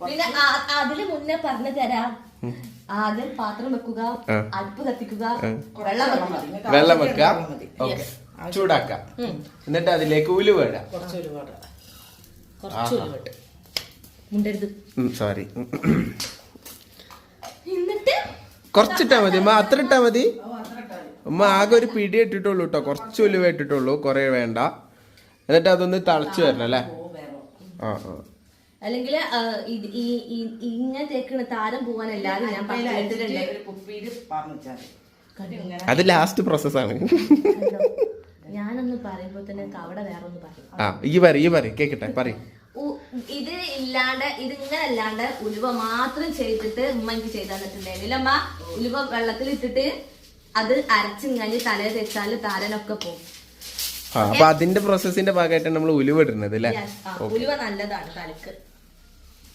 പിന്നെ അതില് മുന്നേ പറഞ്ഞു തരാം. ആദ്യം പാത്രം വെക്കുക, അടുപ്പ് കത്തിക്കുക, വെള്ളം വെക്കുക, ചൂടാക്ക, എന്നിട്ട് അതിലേക്ക് ഉലുവ ഇടാം. സോറി, കുറച്ചിട്ടാ മതി അമ്മ, അത്ര ഇട്ടാ മതി അമ്മ. ആകെ ഒരു പിടി ഇട്ടിട്ടുള്ളൂ കേട്ടോ, കുറച്ച് ഉലുവ ഇട്ടിട്ടുള്ളൂ, കൊറേ വേണ്ട. എന്നിട്ട് അതൊന്ന് തിളച്ചു വരണം അല്ലേ? അല്ലെങ്കിൽ ഇങ്ങനെ തേക്കണ താരം പോവാൻ എല്ലാരും ഞാൻ അത് ലാസ്റ്റ് പ്രോസസ്സാണ്. ഞാനൊന്ന് പറയുമ്പോ തന്നെ അവിടെ വേറെ ഒന്ന് പറയും. ഈ പറയും കേക്കട്ടെ, പറയും. ഇത് ഇല്ലാണ്ട് ഇതിങ്ങനെ അല്ലാണ്ട് ഉലുവ മാത്രം ചെയ്തിട്ട് ഉമ്മ എനിക്ക് ചെയ്ത് തന്നിട്ടുണ്ടായിരുന്നില്ല. അമ്മ ഉലുവ വെള്ളത്തിൽ ഇട്ടിട്ട് അത് അരച്ചിങ്ങനെ തലയിൽ തെച്ചാല് താരനൊക്കെ പോകും. അപ്പൊ അതിന്റെ പ്രോസസ്സിന്റെ ഭാഗമായിട്ടാണ് നമ്മൾ ഉലുവ ഇടുന്നത് അല്ലേ? ഉലുവ നല്ലതാണ് തലക്ക്.